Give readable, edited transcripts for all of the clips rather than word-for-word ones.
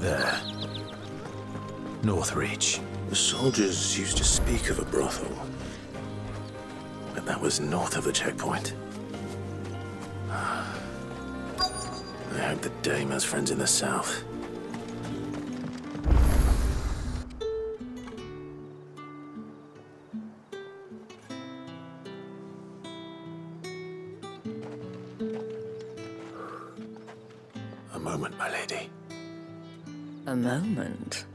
There. Northreach. The soldiers used to speak of a brothel. But that was north of the checkpoint. I hope the dame has friends in the south. A moment, my lady. A moment?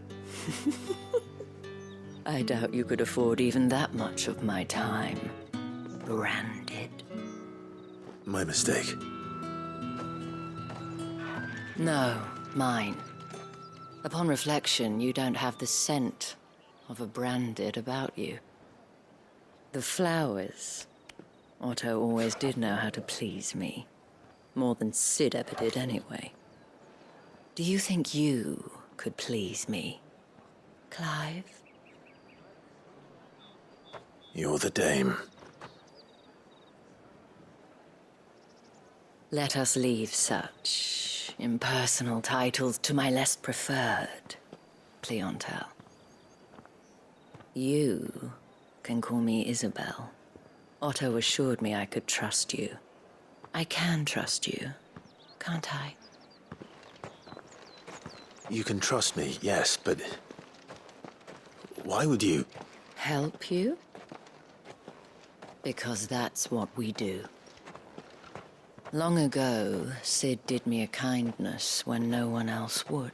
I doubt you could afford even that much of my time. Branded. My mistake. No, mine. Upon reflection, you don't have the scent of a branded about you. The flowers. Otto always did know how to please me. More than Sid ever did anyway. Do you think you could please me, Clive? You're the dame. Let us leave such impersonal titles to my less preferred clientele. You can call me Isabel. Otto assured me I could trust you. I can trust you, can't I? You can trust me, yes, but... why would you... Help you? Because that's what we do. Long ago, Sid did me a kindness when no one else would.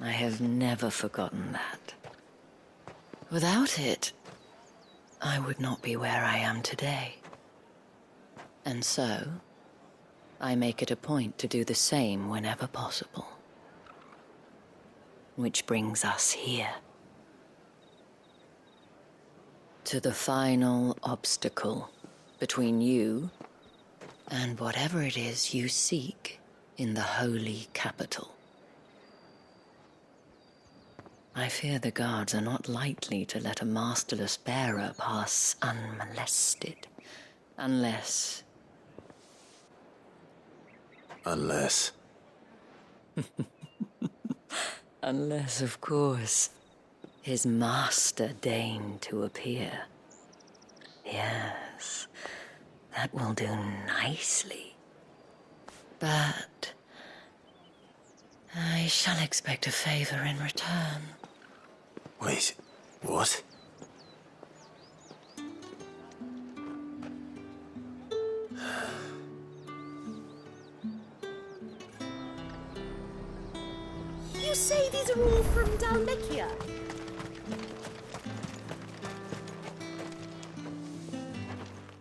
I have never forgotten that. Without it, I would not be where I am today. And so, I make it a point to do the same whenever possible. Which brings us here. To the final obstacle between you and whatever it is you seek in the holy capital. I fear the guards are not likely to let a masterless bearer pass unmolested. Unless... Unless... Unless, of course, his master deigned to appear. Yes, that will do nicely. But I shall expect a favor in return. Wait, what? You say these are all from Dalmekia?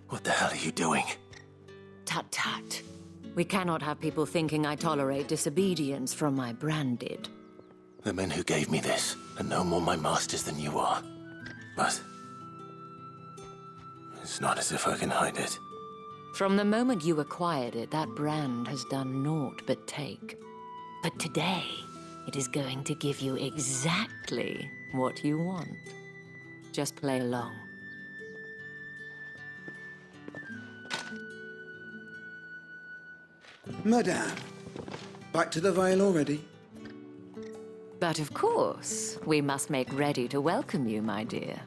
What the hell are you doing? Tut-tut. We cannot have people thinking I tolerate disobedience from my branded. The men who gave me this are no more my masters than you are. But... it's not as if I can hide it. From the moment you acquired it, that brand has done naught but take. But today, it is going to give you exactly what you want. Just play along. Madame, back to the Vale already? But of course, we must make ready to welcome you, my dear.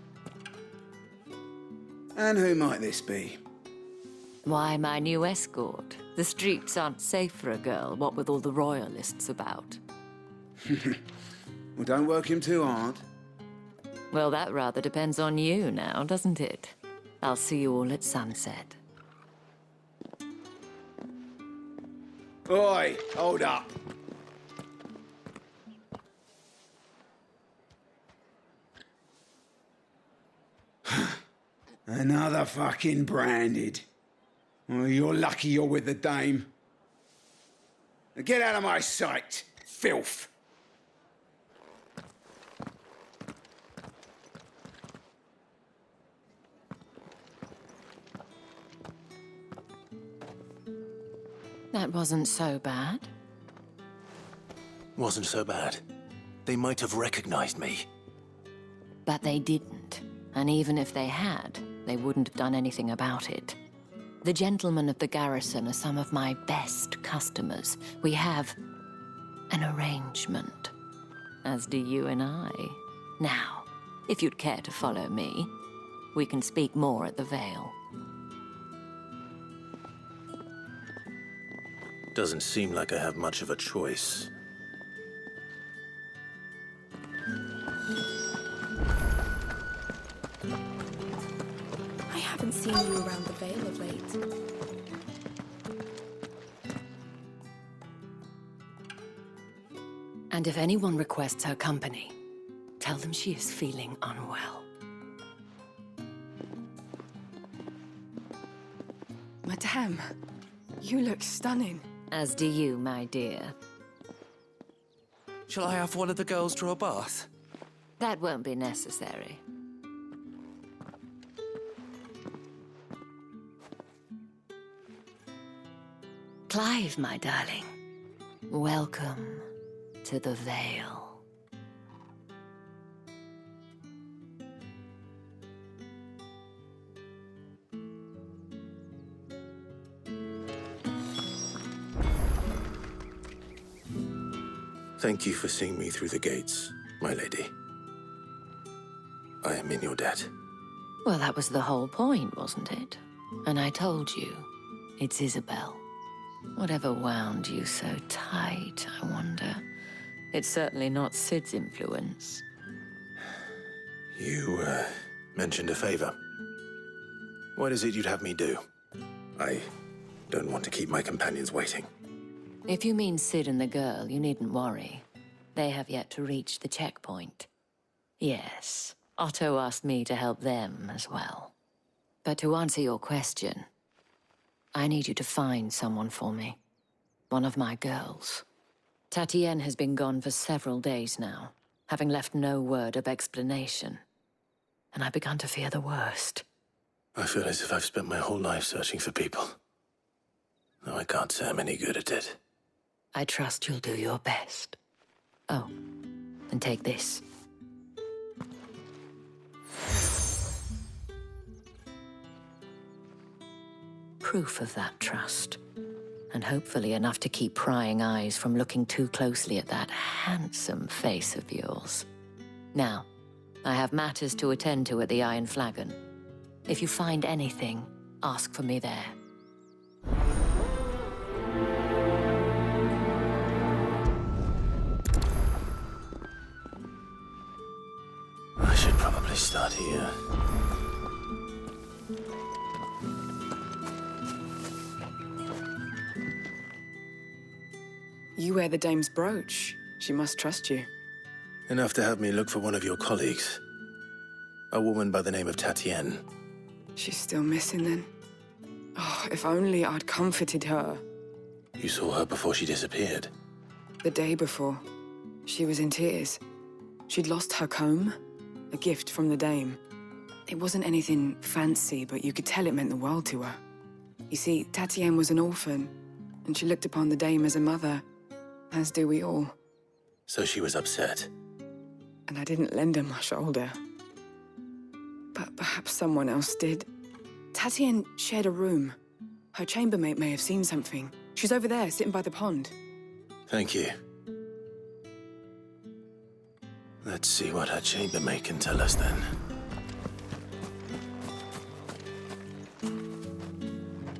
And who might this be? Why, my new escort. The streets aren't safe for a girl, what with all the royalists about. Well, don't work him too hard. Well, that rather depends on you now, doesn't it? I'll see you all at sunset. Oi, hold up. Another fucking branded. Well, you're lucky you're with the dame. Now get out of my sight, filth. That wasn't so bad. Wasn't so bad. They might have recognized me. But they didn't. And even if they had, they wouldn't have done anything about it. The gentlemen of the garrison are some of my best customers. We have an arrangement, as do you and I. Now, if you'd care to follow me, we can speak more at the Vale. Doesn't seem like I have much of a choice. I haven't seen you around the Vale of late. And if anyone requests her company, tell them she is feeling unwell. Madame, you look stunning. As do you, my dear. Shall I have one of the girls draw a bath? That won't be necessary. Clive, my darling. Welcome to the Vale. Thank you for seeing me through the gates, my lady. I am in your debt. Well, that was the whole point, wasn't it? And I told you, it's Isabel. Whatever wound you so tight, I wonder. It's certainly not Sid's influence. You, mentioned a favor. What is it you'd have me do? I don't want to keep my companions waiting. If you mean Sid and the girl, you needn't worry. They have yet to reach the checkpoint. Yes, Otto asked me to help them as well. But to answer your question, I need you to find someone for me. One of my girls. Tatienne has been gone for several days now, having left no word of explanation. And I've begun to fear the worst. I feel as if I've spent my whole life searching for people. Though I can't say I'm any good at it. I trust you'll do your best. Oh, and take this. Proof of that trust. And hopefully enough to keep prying eyes from looking too closely at that handsome face of yours. Now, I have matters to attend to at the Iron Flagon. If you find anything, ask for me there. I should probably start here. You wear the dame's brooch. She must trust you. Enough to have me look for one of your colleagues. A woman by the name of Tatienne. She's still missing then. Oh, if only I'd comforted her. You saw her before she disappeared. The day before, she was in tears. She'd lost her comb, a gift from the dame. It wasn't anything fancy, but you could tell it meant the world to her. You see, Tatienne was an orphan, and she looked upon the dame as a mother, as do we all. So she was upset. And I didn't lend her my shoulder. But perhaps someone else did. Tatienne shared a room. Her chambermaid may have seen something. She's over there, sitting by the pond. Thank you. Let's see what her chambermaid can tell us then.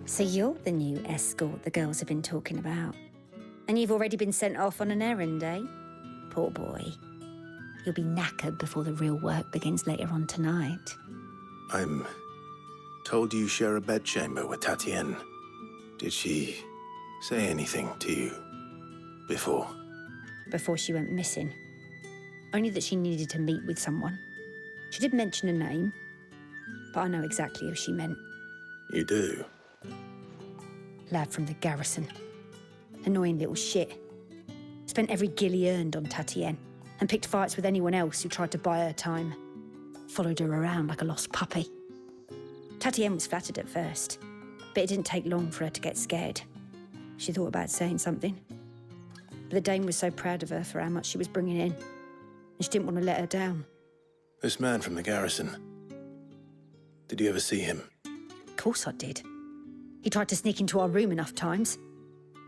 So you're the new escort the girls have been talking about. And you've already been sent off on an errand, eh? Poor boy. You'll be knackered before the real work begins later on tonight. I'm told you share a bedchamber with Tatienne. Did she say anything to you before? Before she went missing. Only that she needed to meet with someone. She did mention a name, but I know exactly who she meant. You do? Lad from the garrison. Annoying little shit. Spent every gil he earned on Tatienne and picked fights with anyone else who tried to buy her time. Followed her around like a lost puppy. Tatienne was flattered at first, but it didn't take long for her to get scared. She thought about saying something. But the Dame was so proud of her for how much she was bringing in, and she didn't want to let her down. This man from the garrison. Did you ever see him? Of course I did. He tried to sneak into our room enough times.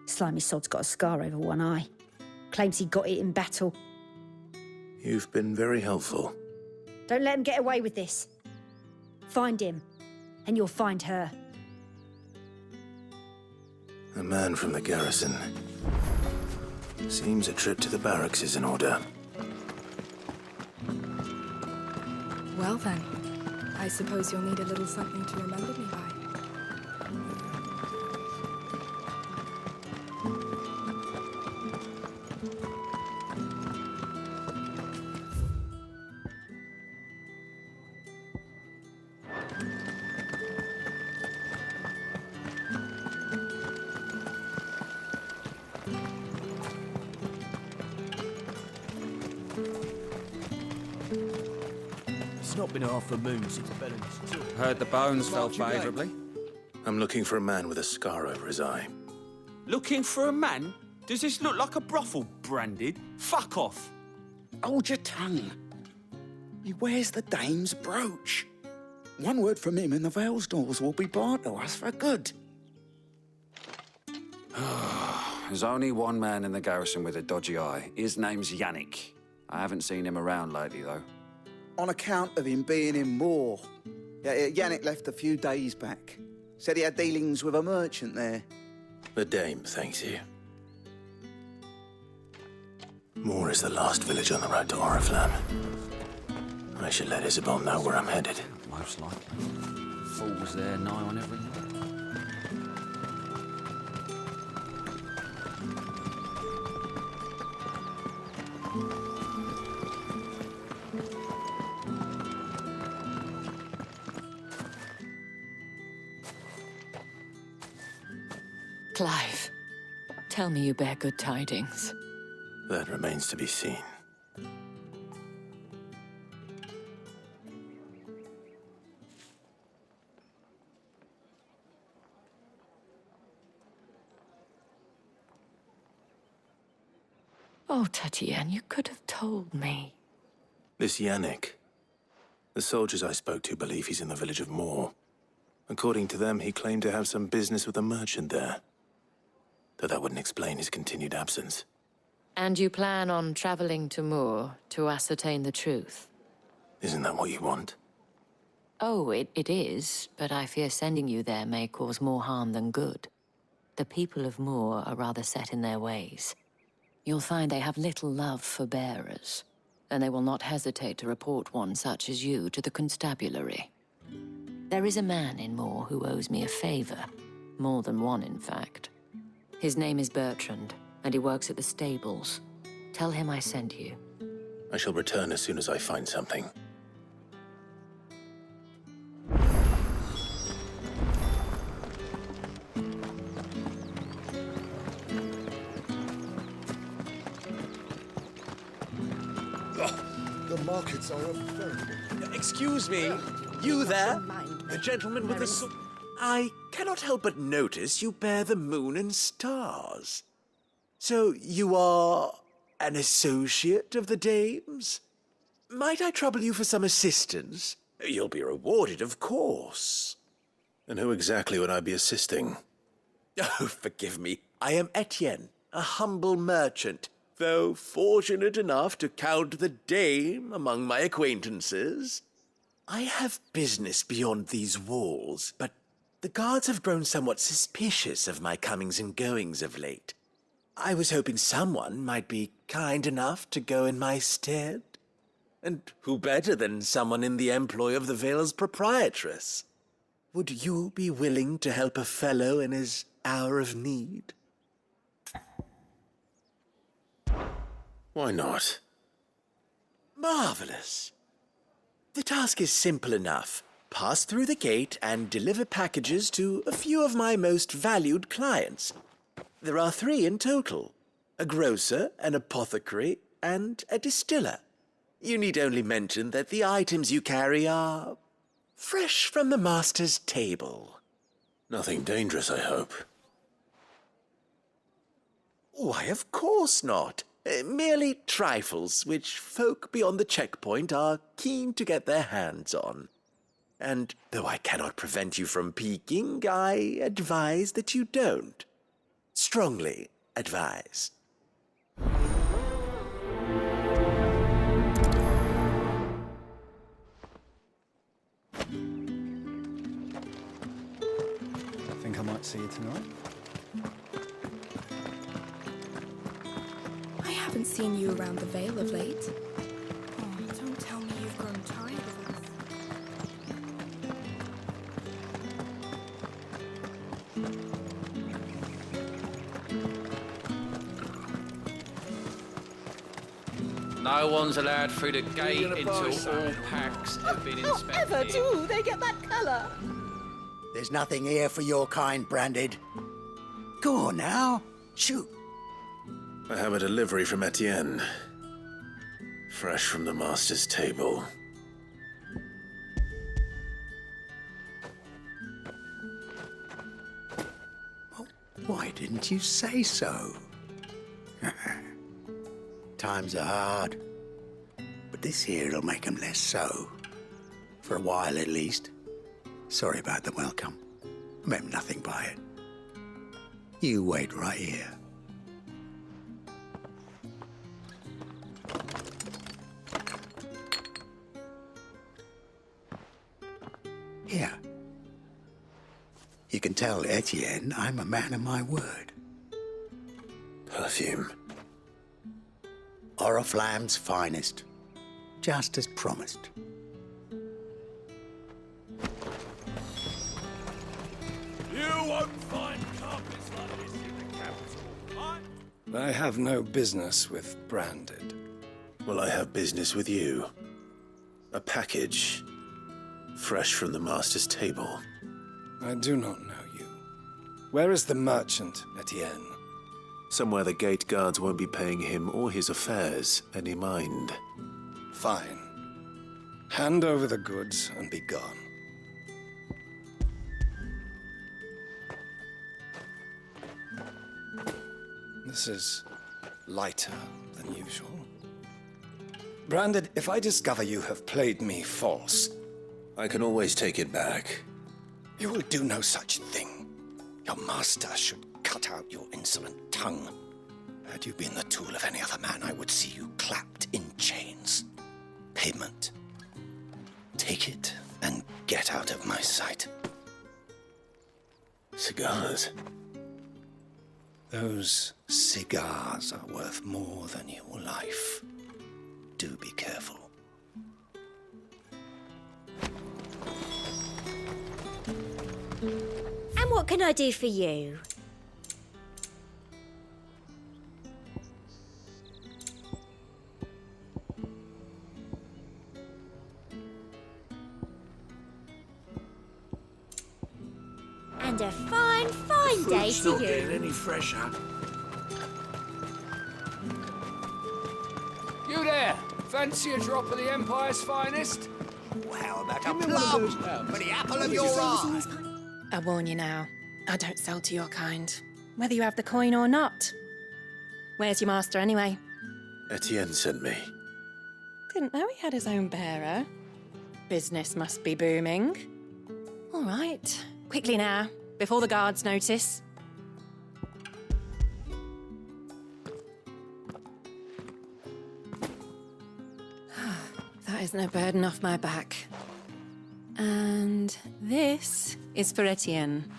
Slimy sod's got a scar over one eye. Claims he got it in battle. You've been very helpful. Don't let him get away with this. Find him, and you'll find her. A man from the garrison. Seems a trip to the barracks is in order. Well then, I suppose you'll need a little something to remember me by. It's not been half a moon since Bellen's took. Heard the bones fell favourably. I'm looking for a man with a scar over his eye. Looking for a man? Does this look like a brothel branded? Fuck off! Hold your tongue. He wears the Dame's brooch. One word from him and the Vale's doors will be barred to us for good. There's only one man in the garrison with a dodgy eye. His name's Yannick. I haven't seen him around lately, though. On account of him being in war. Yeah, Yannick left a few days back. Said he had dealings with a merchant there. The Dame thanks you. Moor is the last village on the road to Oriflamme. I should let Isabel know where I'm headed. Most likely. Fools there nigh on every night. Clive, tell me you bear good tidings. That remains to be seen. Oh, Tatienne, you could have told me. This Yannick. The soldiers I spoke to believe he's in the village of Moor. According to them, he claimed to have some business with a merchant there. Though that wouldn't explain his continued absence. And you plan on traveling to Moor to ascertain the truth? Isn't that what you want? Oh, it is, but I fear sending you there may cause more harm than good. The people of Moor are rather set in their ways. You'll find they have little love for bearers, and they will not hesitate to report one such as you to the constabulary. There is a man in Moor who owes me a favor. More than one, in fact. His name is Bertrand, and he works at the stables. Tell him I sent you. I shall return as soon as I find something. The markets are a very... Excuse me, you there? The gentleman with the sword. I cannot help but notice you bear the moon and stars. So you are an associate of the Dame's? Might I trouble you for some assistance? You'll be rewarded, of course. And who exactly would I be assisting? Oh, forgive me. I am Etienne, a humble merchant, though fortunate enough to count the Dame among my acquaintances. I have business beyond these walls, but the guards have grown somewhat suspicious of my comings and goings of late. I was hoping someone might be kind enough to go in my stead. And who better than someone in the employ of the Vale's proprietress? Would you be willing to help a fellow in his hour of need? Why not? Marvelous. The task is simple enough. pass through the gate and deliver packages to a few of my most valued clients. There are 3 in total: a grocer, an apothecary, and a distiller. You need only mention that the items you carry are fresh from the master's table. Nothing dangerous, I hope. Why, of course not. Merely trifles which folk beyond the checkpoint are keen to get their hands on. And though I cannot prevent you from peeking, I advise that you don't. Strongly advise. Think I might see you tonight? I haven't seen you around the Vale of late. Oh, don't tell me you've grown tired of us. No one's allowed through the gate until all packs have been inspected. They get that colour. There's nothing here for your kind, Branded. Go on now. Shoot. I have a delivery from Etienne. Fresh from the master's table. Why didn't you say so? Times are hard. But this here'll make 'em less so. For a while, at least. Sorry about the welcome. I meant nothing by it. You wait right here. Here. You can tell Etienne I'm a man of my word. Perfume. Oriflamme's finest. Just as promised. You won't find carpets like this in the capital. I have no business with Branded. Well, I have business with you. A package. Fresh from the master's table. I do not know you. Where is the merchant, Etienne? Somewhere the gate guards won't be paying him or his affairs any mind. Fine. Hand over the goods and be gone. This is lighter than usual. Branded, if I discover you have played me false, I can always take it back. you will do no such thing. Your master should cut out your insolent tongue. Had you been the tool of any other man, I would see you clapped in chains. Payment. Take it and get out of my sight. Cigars. Those cigars are worth more than your life. Do be careful. And what can I do for you? And a fine, fine day to Not you. getting any fresher. You there! Fancy a drop of the Empire's finest? How about a plum for the apple of your eye? I warn you now, I don't sell to your kind, whether you have the coin or not. Where's your master anyway? Etienne sent me. Didn't know he had his own bearer. Business must be booming. All right, quickly now, before the guards notice. That is no burden off my back. And this is for Etienne.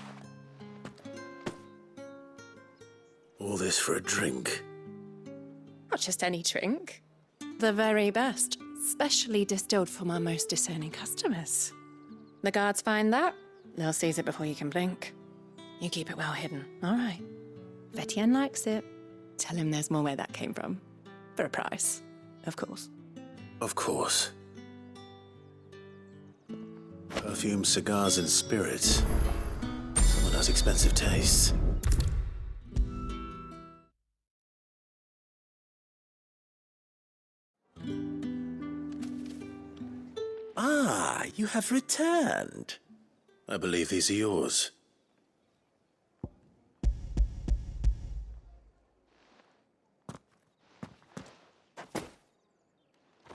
All this for a drink. Not just any drink. The very best, specially distilled for my most discerning customers. The guards find that, they'll seize it before you can blink. You keep it well hidden, all right? If Etienne likes it, tell him there's more where that came from. For a price, of course. Of course. Perfume, cigars, and spirits. Someone has expensive tastes. Ah, you have returned. I believe these are yours.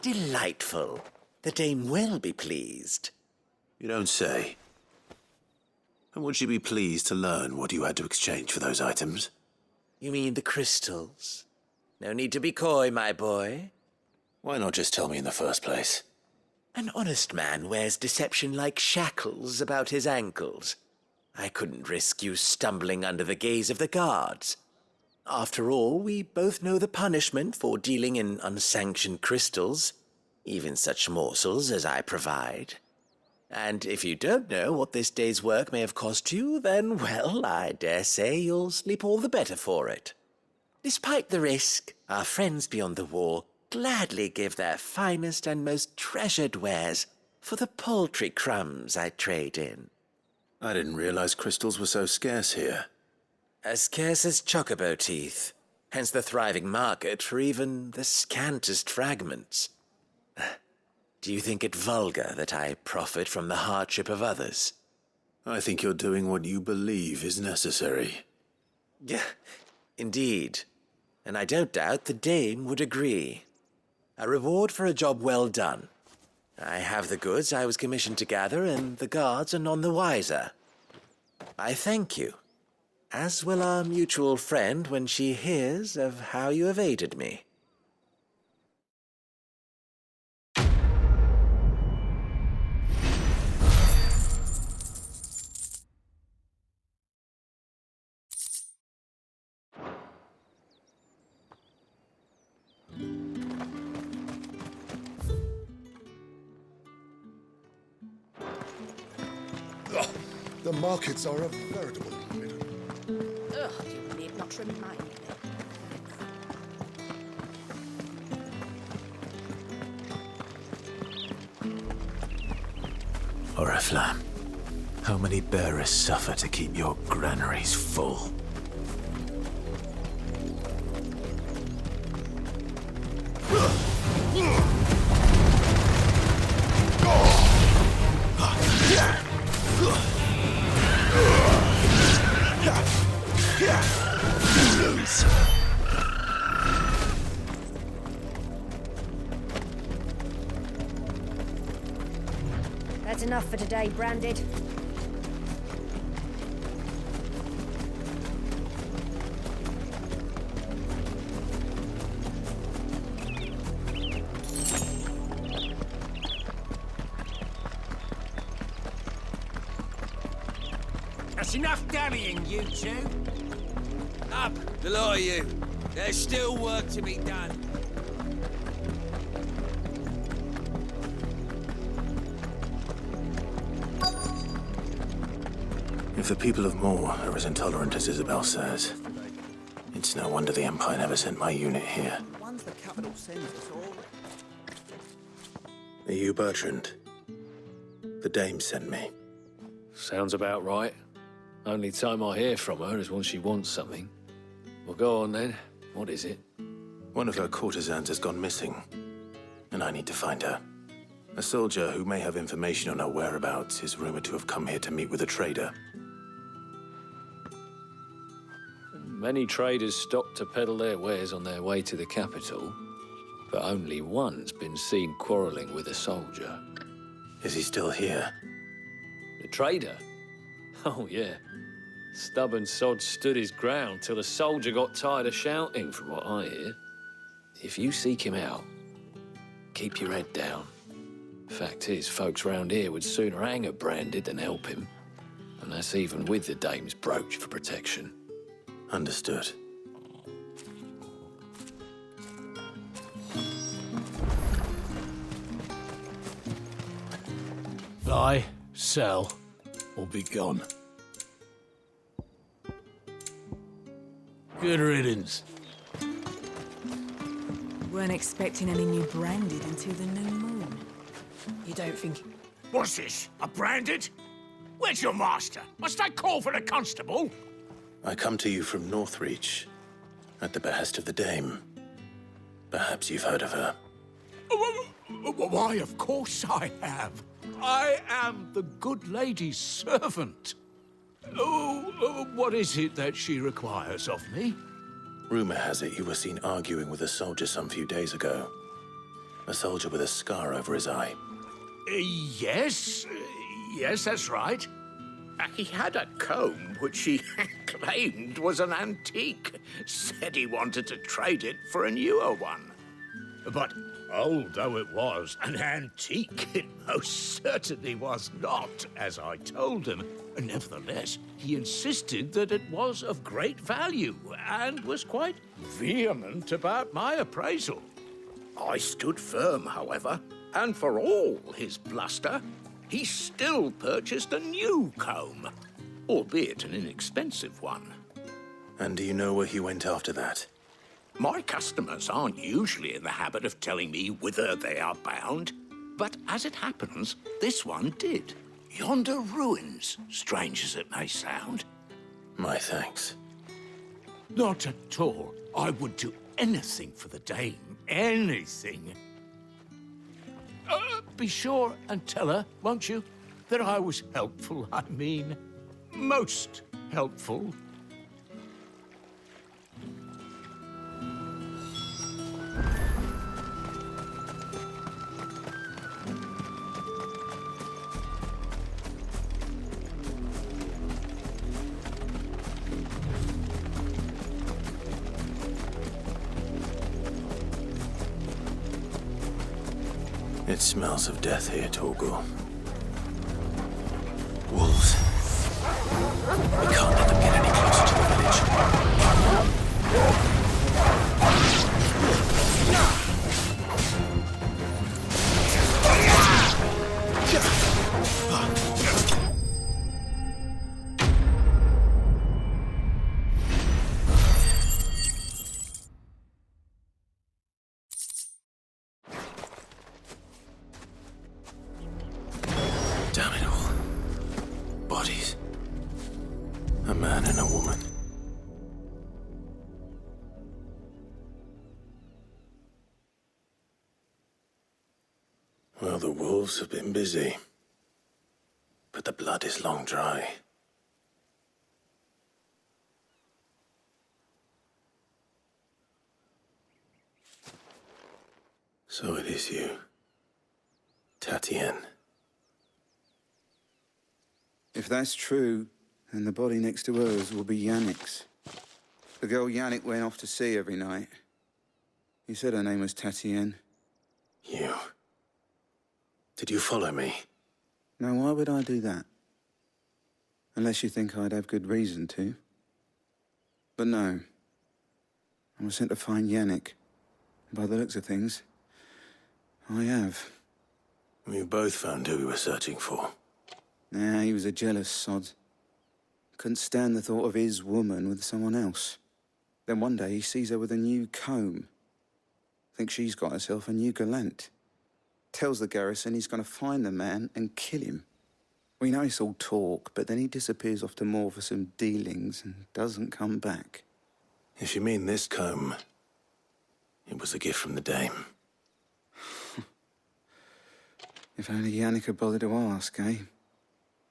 Delightful. The dame will be pleased. You don't say. And would she be pleased to learn what you had to exchange for those items? You mean the crystals? No need to be coy, my boy. Why not just tell me in the first place? An honest man wears deception like shackles about his ankles. I couldn't risk you stumbling under the gaze of the guards. After all, we both know the punishment for dealing in unsanctioned crystals, even such morsels as I provide. And if you don't know what this day's work may have cost you, then, well, I dare say you'll sleep all the better for it. Despite the risk, our friends beyond the wall gladly give their finest and most treasured wares for the paltry crumbs I trade in. I didn't realize crystals were so scarce here. As scarce as chocobo teeth, hence the thriving market for even the scantest fragments. Do you think it vulgar that I profit from the hardship of others? I think you're doing what you believe is necessary. Yeah, indeed. And I don't doubt the dame would agree. A reward for a job well done. I have the goods I was commissioned to gather, and the guards are none the wiser. I thank you, as will our mutual friend when she hears of how you have aided me. The markets are a veritable nightmare. Ugh, you need not remind me. Oriflamme, how many bearers suffer to keep your granaries full? That's enough for today, Branded. That's enough dallying, you two. Up, the lot of you. There's still work to be done. If the people of Moor are as intolerant as Isabel says, it's no wonder the Empire never sent my unit here. Once the capital sends us all... Are you Bertrand? The dame sent me. Sounds about right. Only time I hear from her is when she wants something. Well, go on then. What is it? One of her courtesans has gone missing, and I need to find her. A soldier who may have information on her whereabouts is rumored to have come here to meet with a trader. Many traders stop to peddle their wares on their way to the capital, but only one's been seen quarreling with a soldier. Is he still here? The trader? Oh, yeah. Stubborn sod stood his ground till the soldier got tired of shouting, from what I hear. If you seek him out, keep your head down. Fact is, folks round here would sooner hang a Branded than help him. And that's even with the dame's brooch for protection. Understood. Buy, sell, or be gone. Good riddance. Weren't expecting any new Branded until the new moon. You don't think What's this? A branded? Where's your master? Must I call for the constable? I come to you from Northreach, at the behest of the Dame. Perhaps you've heard of her. Why, of course I have. I am the good lady's servant. What is it that she requires of me? Rumor has it you were seen arguing with a soldier some few days ago. A soldier with a scar over his eye. Yes, that's right. He had a comb which he claimed was an antique. Said he wanted to trade it for a newer one. But old though it was, an antique it most certainly was not, as I told him. Nevertheless, he insisted that it was of great value and was quite vehement about my appraisal. I stood firm, however, and for all his bluster, he still purchased a new comb, albeit an inexpensive one. And do you know where he went after that? My customers aren't usually in the habit of telling me whither they are bound, but as it happens, this one did. Yonder ruins, strange as it may sound. My thanks. Not at all. I would do anything for the Dame. Anything. Be sure and tell her, won't you, that I was helpful. I mean, most helpful. It smells of death here, Torgor. Wolves. We can't let them get any closer to the village. Damn it all. Bodies. A man and a woman. Well, the wolves have been busy. But the blood is long dry. So it is you, Tatienne. If that's true, then the body next to hers will be Yannick's. The girl Yannick went off to sea every night. He said her name was Tatienne. You. Did you follow me? Now, why would I do that? Unless you think I'd have good reason to. But no. I was sent to find Yannick. By the looks of things, I have. We both found who we were searching for. Nah, he was a jealous sod. Couldn't stand the thought of his woman with someone else. Then one day he sees her with a new comb. Thinks she's got herself a new gallant. Tells the garrison he's going to find the man and kill him. We know it's all talk, but then he disappears off to Moor for some dealings and doesn't come back. If you mean this comb, it was a gift from the Dame. If only Yannick had bothered to ask, eh?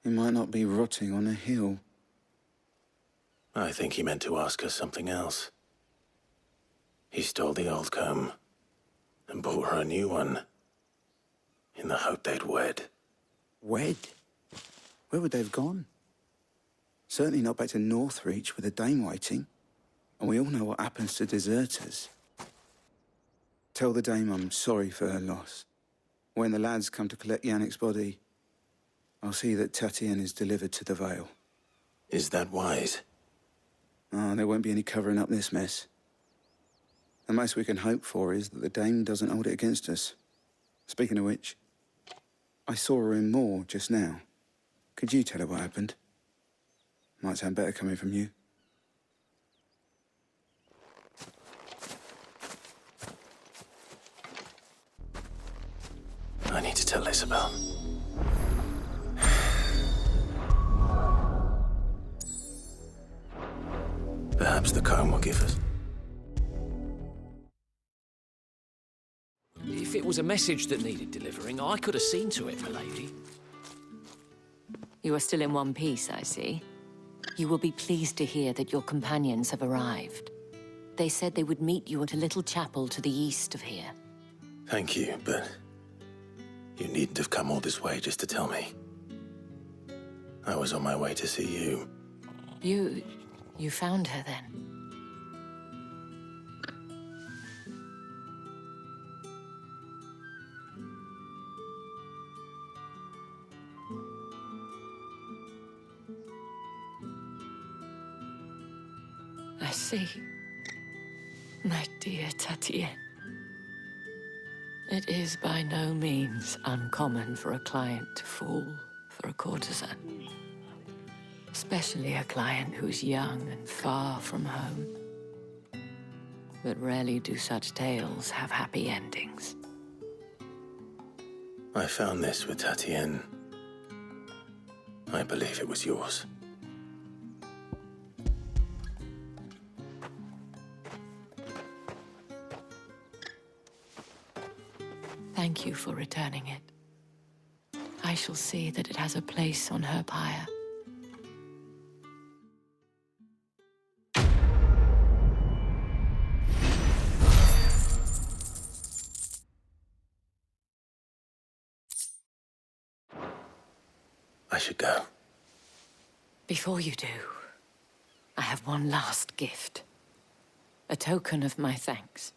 He might not be rotting on a hill. I think he meant to ask her something else. He stole the old comb and bought her a new one in the hope they'd wed. Wed? Where would they have gone? Certainly not back to Northreach with the Dame waiting. And we all know what happens to deserters. Tell the Dame I'm sorry for her loss. When the lads come to collect Yannick's body, I'll see that Tatienne is delivered to the Vale. Is that wise? Oh, there won't be any covering up this mess. The most we can hope for is that the Dame doesn't hold it against us. Speaking of which, I saw her in Moor just now. Could you tell her what happened? Might sound better coming from you. I need to tell Isabel. perhaps the comb will give us. If it was a message that needed delivering, I could have seen to it, milady. You are still in one piece, I see. You will be pleased to hear that your companions have arrived. They said they would meet you at a little chapel to the east of here. Thank you, but you needn't have come all this way just to tell me. I was on my way to see you. You found her then? I see. My dear Tatienne. It is by no means uncommon for a client to fall for a courtesan. Especially a client who's young and far from home. But rarely do such tales have happy endings. I found this with Tatienne. I believe it was yours. Thank you for returning it. I shall see that it has a place on her pyre. I should go. Before you do, I have one last gift. A token of my thanks.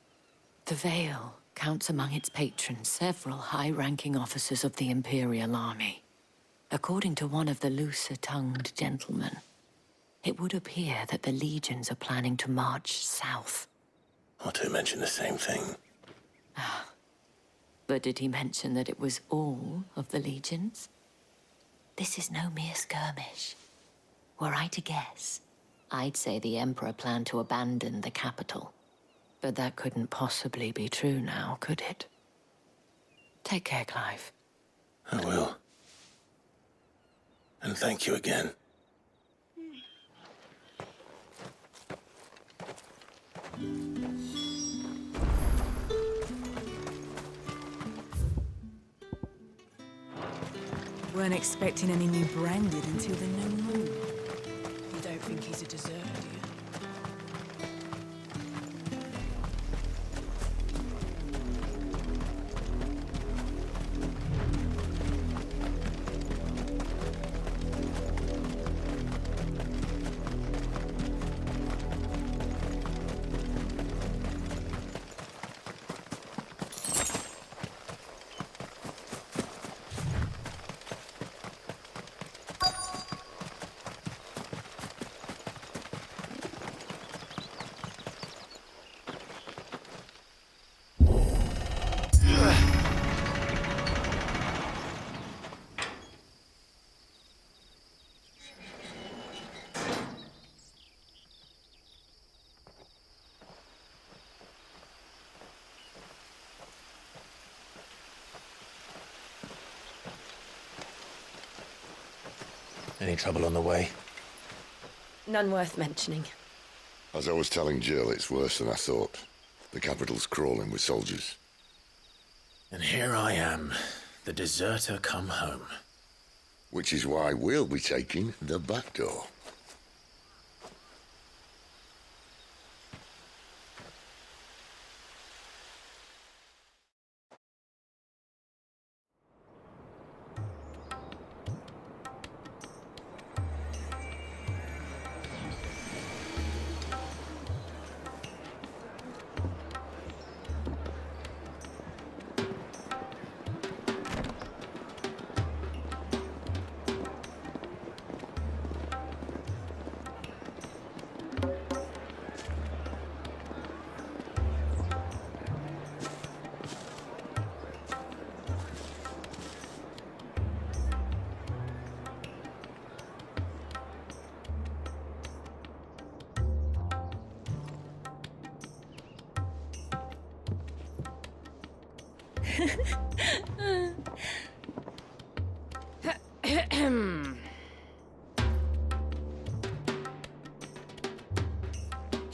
The Veil counts among its patrons several high-ranking officers of the Imperial Army. According to one of the looser-tongued gentlemen, it would appear that the legions are planning to march south. Or to mention the same thing. But did he mention that it was all of the legions? This is no mere skirmish. Were I to guess, I'd say the Emperor planned to abandon the capital. But that couldn't possibly be true now, could it? Take care, Clive. I will. And thank you again. Weren't expecting any new branded until the new moon. You don't think he's a deserter, do you? Any trouble on the way? None worth mentioning. As I was telling Jill, it's worse than I thought. The capital's crawling with soldiers. And here I am, the deserter come home. Which is why we'll be taking the back door.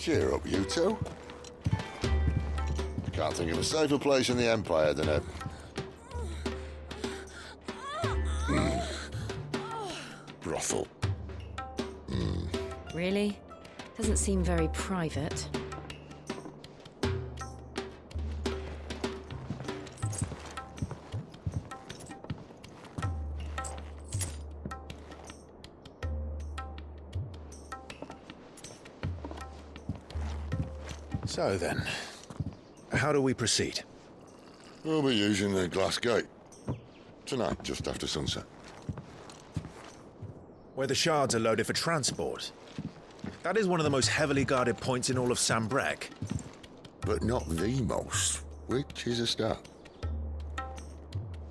Cheer up, you two. Can't think of a safer place in the Empire than a... brothel. Really? Doesn't seem very private. So then, how do we proceed? We'll be using the glass gate. Tonight, just after sunset. Where the shards are loaded for transport. That is one of the most heavily guarded points in all of Sambrek. But not the most, which is a start.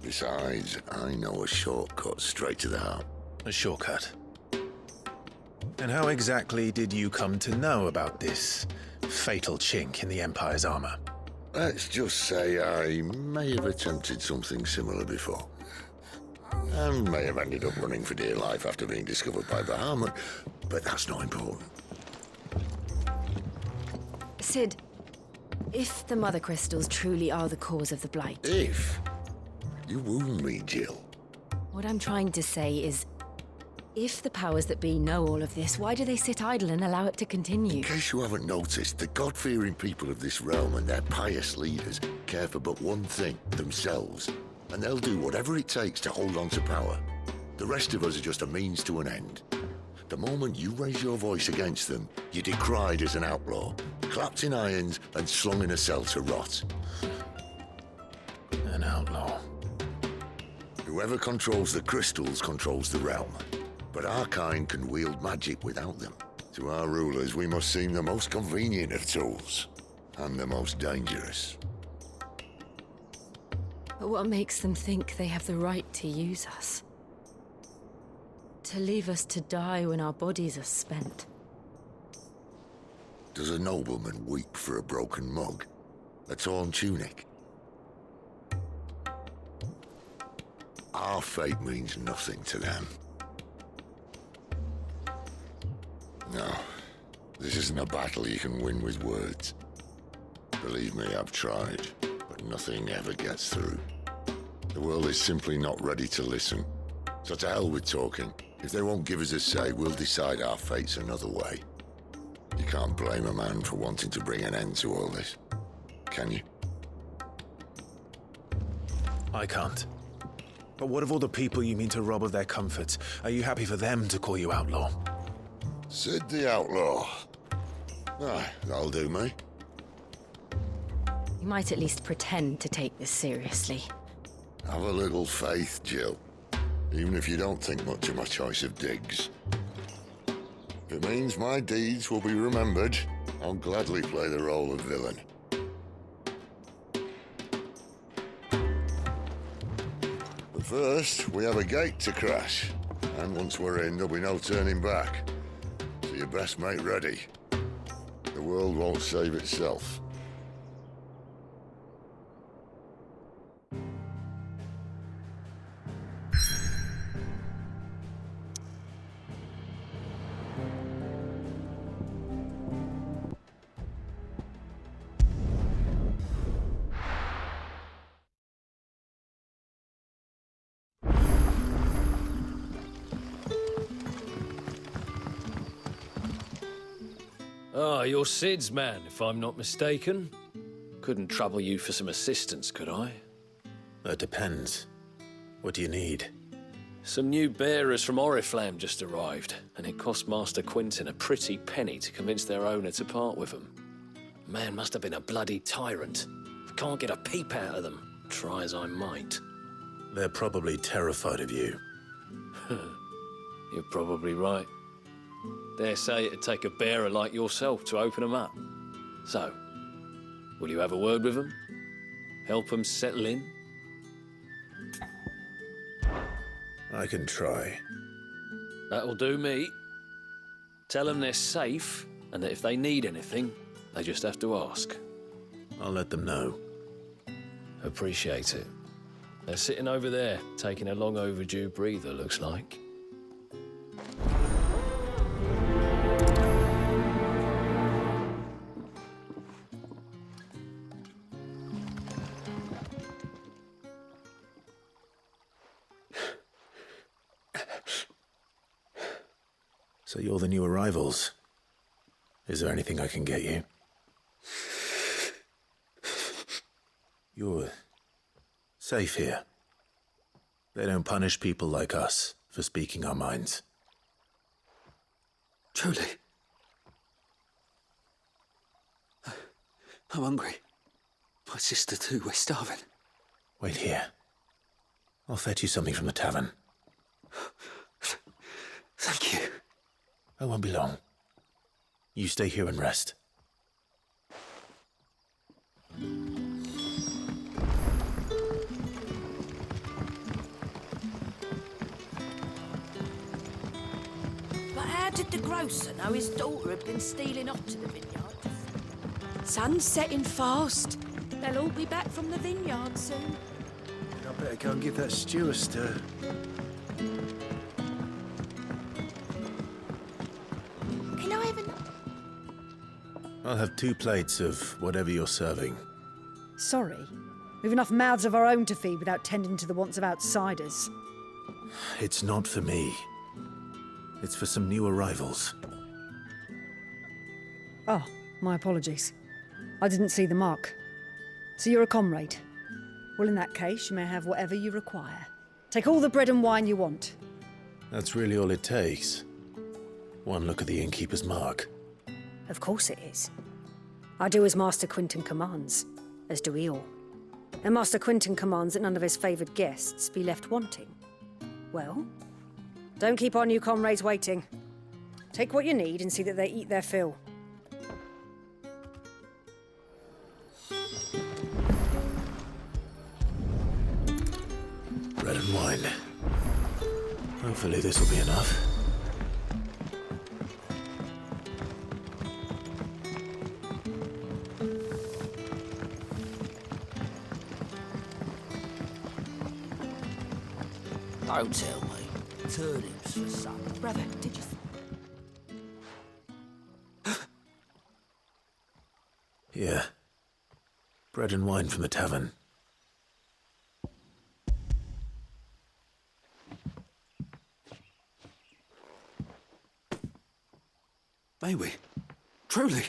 Besides, I know a shortcut straight to the heart. A shortcut? And how exactly did you come to know about this fatal chink in the Empire's armor? Let's just say I may have attempted something similar before. And may have ended up running for dear life after being discovered by Bahamut, but that's not important. Sid, if the Mothercrystals truly are the cause of the Blight... If? You wound me, Jill. What I'm trying to say is, if the powers that be know all of this, why do they sit idle and allow it to continue? In case you haven't noticed, the God-fearing people of this realm and their pious leaders care for but one thing, themselves. And they'll do whatever it takes to hold on to power. The rest of us are just a means to an end. The moment you raise your voice against them, you're decried as an outlaw, clapped in irons and slung in a cell to rot. An outlaw. Whoever controls the crystals controls the realm. But our kind can wield magic without them. To our rulers, we must seem the most convenient of tools, and the most dangerous. But what makes them think they have the right to use us? To leave us to die when our bodies are spent? Does a nobleman weep for a broken mug? A torn tunic? Our fate means nothing to them. No, this isn't a battle you can win with words. Believe me, I've tried, but nothing ever gets through. The world is simply not ready to listen. So to hell with talking. If they won't give us a say, we'll decide our fates another way. You can't blame a man for wanting to bring an end to all this, can you? I can't. But what of all the people you mean to rob of their comforts? Are you happy for them to call you outlaw? Sid the Outlaw. Aye, that'll do me. You might at least pretend to take this seriously. Have a little faith, Jill. Even if you don't think much of my choice of digs. If it means my deeds will be remembered, I'll gladly play the role of villain. But first, we have a gate to crash. And once we're in, there'll be no turning back. So you best make ready. The world won't save itself. Ah, you're Sid's man, if I'm not mistaken. Couldn't trouble you for some assistance, could I? That depends. What do you need? Some new bearers from Oriflamme just arrived, and it cost Master Quinton a pretty penny to convince their owner to part with them. Man must have been a bloody tyrant. Can't get a peep out of them, try as I might. They're probably terrified of you. You're probably right. Dare say it'd take a bearer like yourself to open them up. So, will you have a word with them? Help them settle in? I can try. That'll do me. Tell them they're safe, and that if they need anything, they just have to ask. I'll let them know. Appreciate it. They're sitting over there, taking a long overdue breather, looks like. So you're the new arrivals. Is there anything I can get you? You're safe here. They don't punish people like us for speaking our minds. Truly. I'm hungry. My sister too, we're starving. Wait here. I'll fetch you something from the tavern. Thank you. I won't be long. You stay here and rest. But how did the grocer know his daughter had been stealing off to the vineyard? Sun's setting fast. They'll all be back from the vineyard soon. I better go and give that stew a stir. Can I have an... I'll have 2 plates of whatever you're serving. Sorry. We've enough mouths of our own to feed without tending to the wants of outsiders. It's not for me. It's for some new arrivals. Oh, my apologies. I didn't see the mark. So you're a comrade. Well, in that case, you may have whatever you require. Take all the bread and wine you want. That's really all it takes. One look at the innkeeper's mark. Of course it is. I do as Master Quinton commands, as do we all. And Master Quinton commands that none of his favoured guests be left wanting. Well, don't keep our new comrades waiting. Take what you need and see that they eat their fill. Bread and wine. Hopefully this will be enough. Don't tell me. Turnips for supper. Brother, did you... Here. Bread and wine from the tavern. May we? Truly?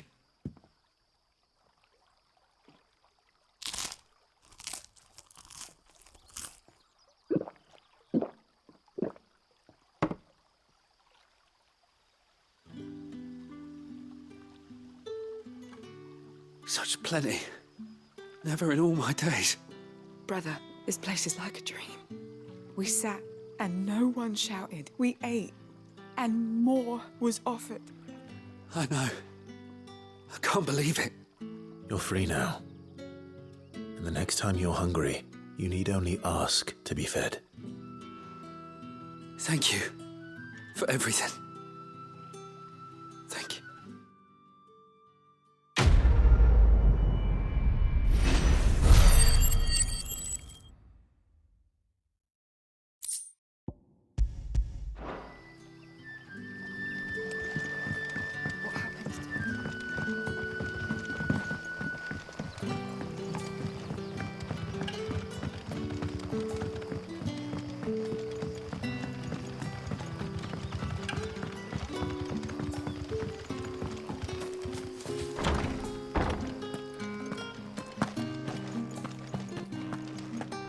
Such plenty. Never in all my days. Brother, this place is like a dream. We sat and no one shouted. We ate and more was offered. I know. I can't believe it. You're free now. And the next time you're hungry, you need only ask to be fed. Thank you for everything. Thank you.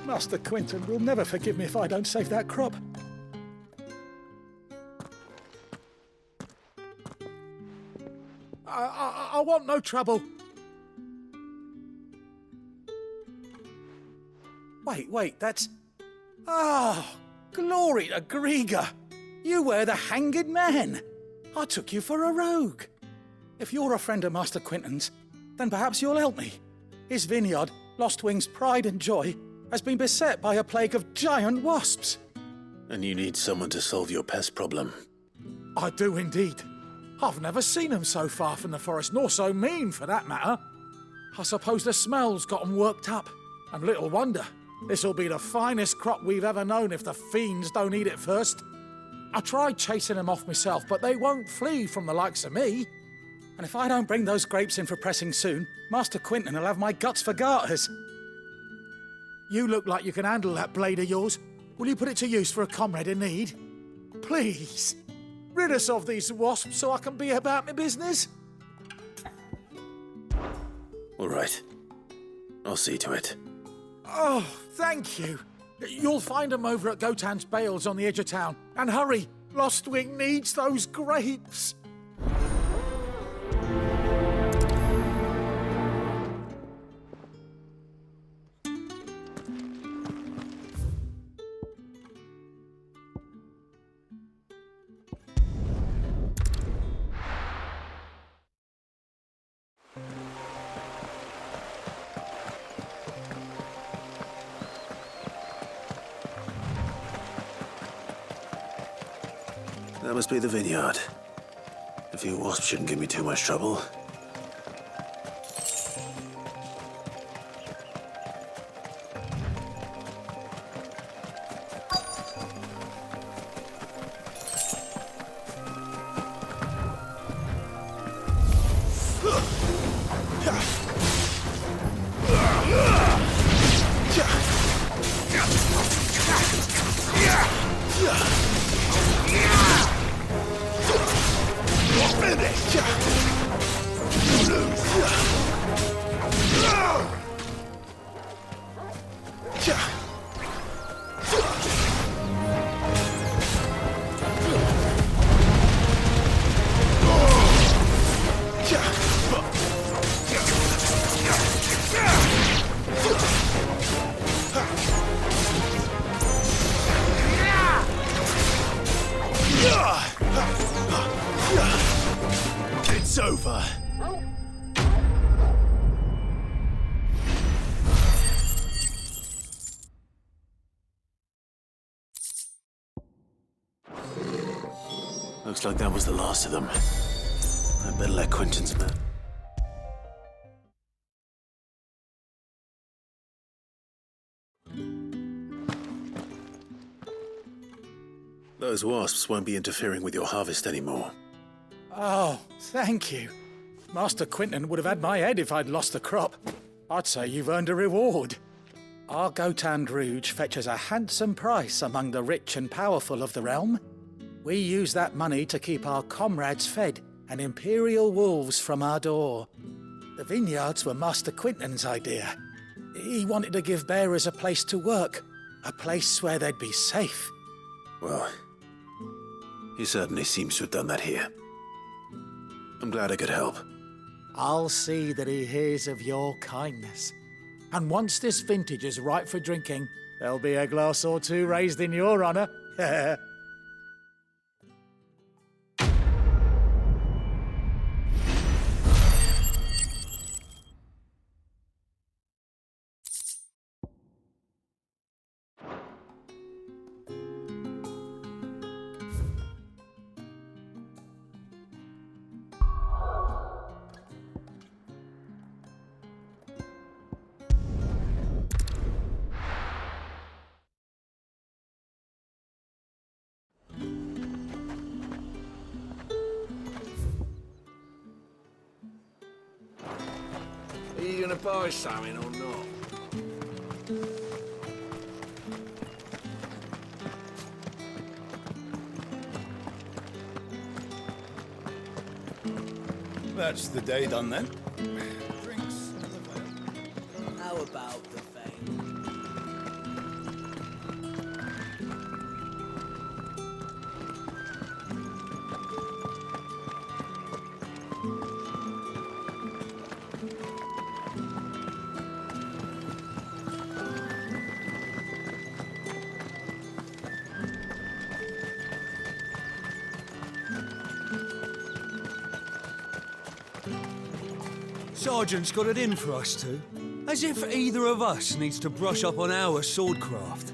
Master Quinton will never forgive me if I don't save that crop. I want no trouble. Wait, that's... Oh, glory to Grieger. You were the hanged man. I took you for a rogue. If you're a friend of Master Quinton's, then perhaps you'll help me. His vineyard, Lostwing's pride and joy, has been beset by a plague of giant wasps. And you need someone to solve your pest problem. I do indeed. I've never seen them so far from the forest, nor so mean, for that matter. I suppose the smell's got them worked up. And little wonder. This'll be the finest crop we've ever known if the fiends don't eat it first. I tried chasing them off myself, but they won't flee from the likes of me. And if I don't bring those grapes in for pressing soon, Master Quinton will have my guts for garters. You look like you can handle that blade of yours. Will you put it to use for a comrade in need? Please. Rid us of these wasps so I can be about my business. All right. I'll see to it. Oh, thank you. You'll find them over at Gotan's Bales on the edge of town. And hurry, Lostwing needs those grapes. That must be the vineyard. A few wasps shouldn't give me too much trouble. It's over. Looks like that was the last of them. I better let Quentin's men. Those wasps won't be interfering with your harvest anymore. Oh, thank you. Master Quentin would have had my head if I'd lost the crop. I'd say you've earned a reward. Our Gotan Rouge fetches a handsome price among the rich and powerful of the realm. We use that money to keep our comrades fed and imperial wolves from our door. The vineyards were Master Quentin's idea. He wanted to give bearers a place to work, a place where they'd be safe. Well, he certainly seems to have done that here. I'm glad I could help. I'll see that he hears of your kindness. And once this vintage is ripe for drinking, there'll be a glass or two raised in your honour. Are you gonna buy something or not? That's the day done then. Drinks to the veil. How about the veil? Sergeant's got it in for us two. As if either of us needs to brush up on our swordcraft.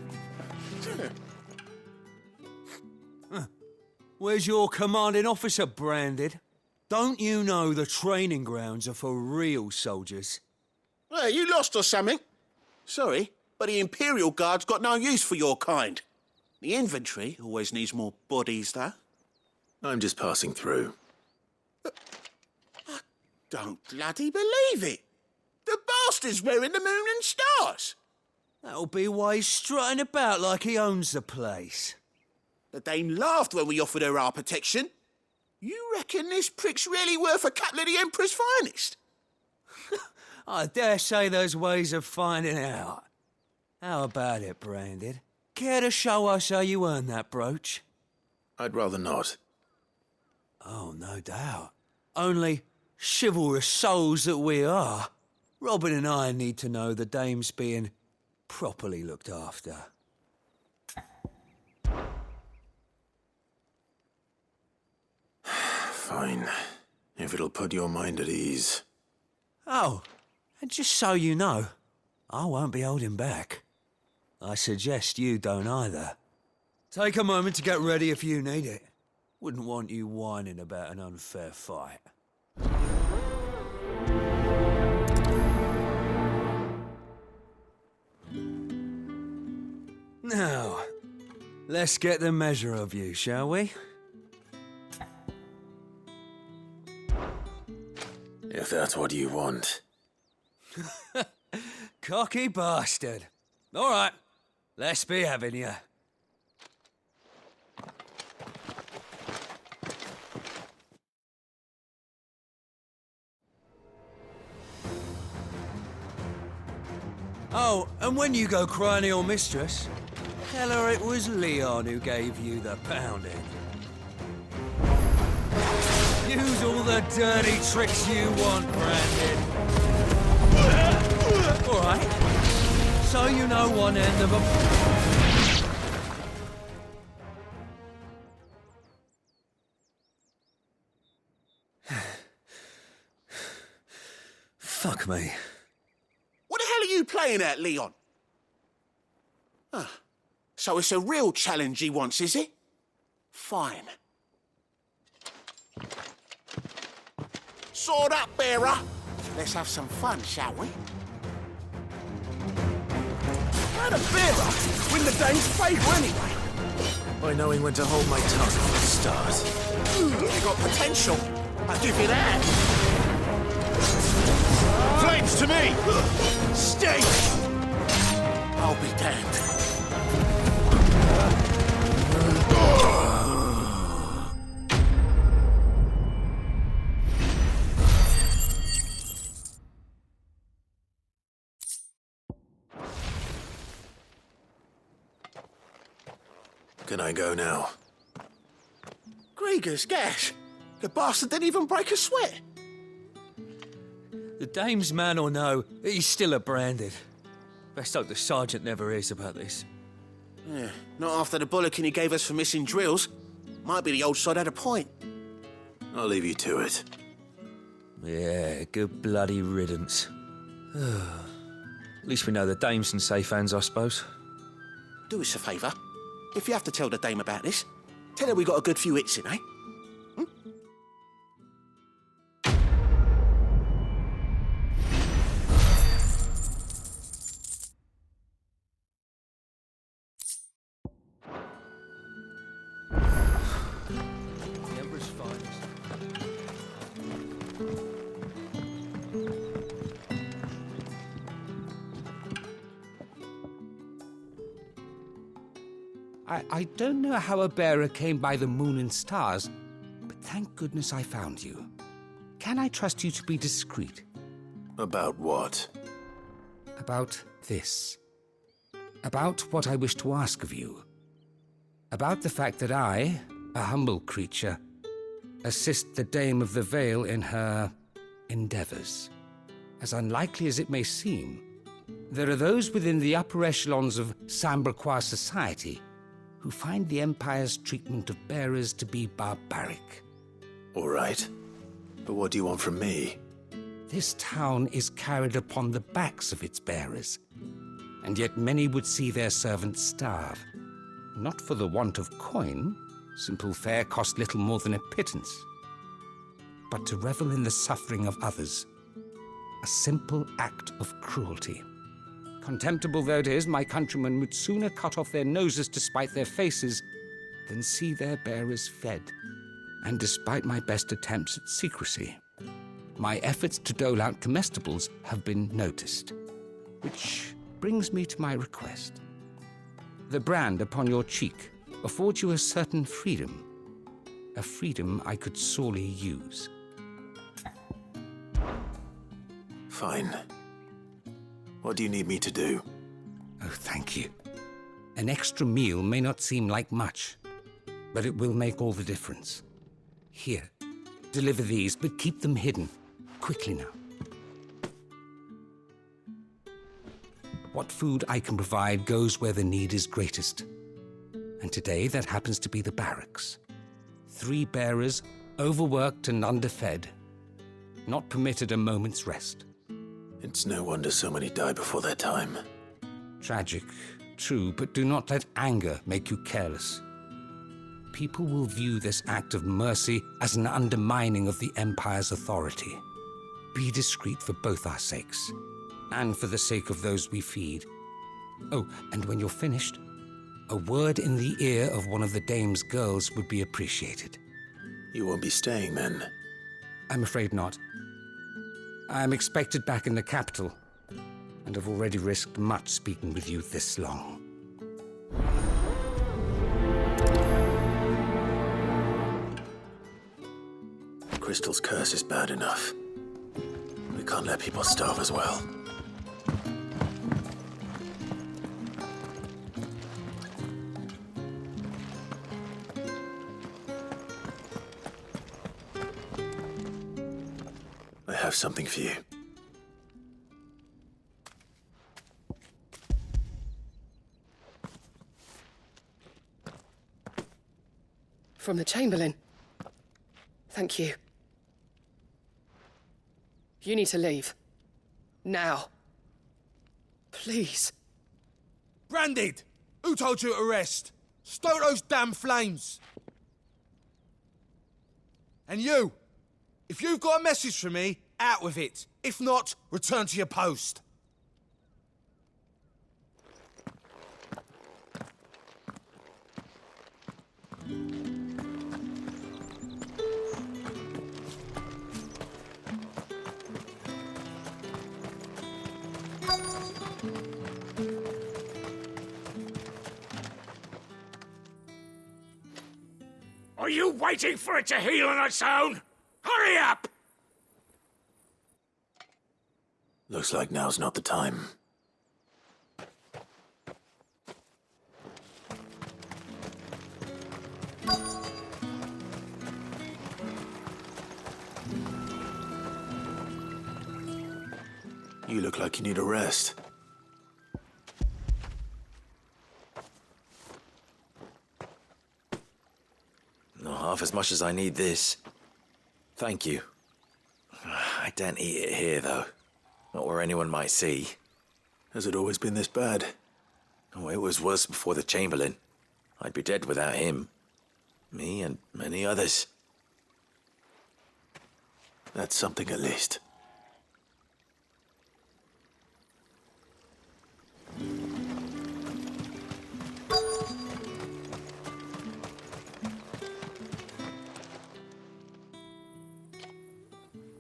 Where's your commanding officer branded? Don't you know the training grounds are for real soldiers? Hey, you lost or something? Sorry, but the Imperial Guard's got no use for your kind. The infantry always needs more bodies, though. I'm just passing through. Don't bloody believe it. The bastard's wearing the moon and stars. That'll be why he's strutting about like he owns the place. The dame laughed when we offered her our protection. You reckon this prick's really worth a couple of the Emperor's finest? I dare say there's ways of finding out. How about it, Branded? Care to show us how you earned that brooch? I'd rather not. Oh, no doubt. Only, chivalrous souls that we are, Robin and I need to know the dame's being properly looked after. Fine. If it'll put your mind at ease. Oh, and just so you know, I won't be holding back. I suggest you don't either. Take a moment to get ready if you need it. Wouldn't want you whining about an unfair fight. Now, let's get the measure of you, shall we? If that's what you want. Cocky bastard. All right, let's be having you. Oh, and when you go crying to your mistress, tell her it was Leon who gave you the pounding. Use all the dirty tricks you want, Branded. All right. So you know one end of a... Fuck me. What the hell are you playing at, Leon? Ah, so it's a real challenge he wants, is it? Fine. Sword up, bearer. Let's have some fun, shall we? How the bearer win the dame's favour anyway? By knowing when to hold my tongue from the start. You got potential. I'll give you that. Flames to me! Stay! I'll be damned. Can I go now? Gregor's gas. The bastard didn't even break a sweat. The dame's man or no, he's still a Branded. Best hope the sergeant never hears about this. Yeah, not after the bollocking he gave us for missing drills. Might be the old sod had a point. I'll leave you to it. Yeah, good bloody riddance. At least we know the dame's in safe hands, I suppose. Do us a favour. If you have to tell the dame about this, tell her we got a good few hits in, eh? The Emperor's finest. I don't know how a bearer came by the moon and stars, but thank goodness I found you. Can I trust you to be discreet? About what? About this. About what I wish to ask of you. About the fact that I, a humble creature, assist the Dame of the Vale in her endeavors. As unlikely as it may seem, there are those within the upper echelons of Samberquois society who find the Empire's treatment of bearers to be barbaric. All right. But what do you want from me? This town is carried upon the backs of its bearers, and yet many would see their servants starve. Not for the want of coin, simple fare cost little more than a pittance, but to revel in the suffering of others, a simple act of cruelty. Contemptible though it is, my countrymen would sooner cut off their noses to spite their faces than see their bearers fed. And despite my best attempts at secrecy, my efforts to dole out comestibles have been noticed. Which brings me to my request. The brand upon your cheek, affords you a certain freedom. A freedom I could sorely use. Fine. What do you need me to do? Oh, thank you. An extra meal may not seem like much, but it will make all the difference. Here, deliver these, but keep them hidden. Quickly now. What food I can provide goes where the need is greatest. And today, that happens to be the barracks. 3 bearers, overworked and underfed, not permitted a moment's rest. It's no wonder so many die before their time. Tragic, true, but do not let anger make you careless. People will view this act of mercy as an undermining of the Empire's authority. Be discreet for both our sakes, and for the sake of those we feed. Oh, and when you're finished, a word in the ear of one of the Dame's girls would be appreciated. You won't be staying, then? I'm afraid not. I'm expected back in the capital, and have already risked much speaking with you this long. Crystal's curse is bad enough. We can't let people starve as well. I have something for you. From the Chamberlain. Thank you. You need to leave. Now. Please. Branded! Who told you to rest? Stoke those damn flames! And you! If you've got a message for me, out with it. If not, return to your post. Are you waiting for it to heal on its own? Hurry up! Looks like now's not the time. You look like you need a rest. Not half as much as I need this. Thank you. I daren't eat it here, though. Not where anyone might see. Has it always been this bad? Oh, it was worse before the Chamberlain. I'd be dead without him. Me and many others. That's something at least.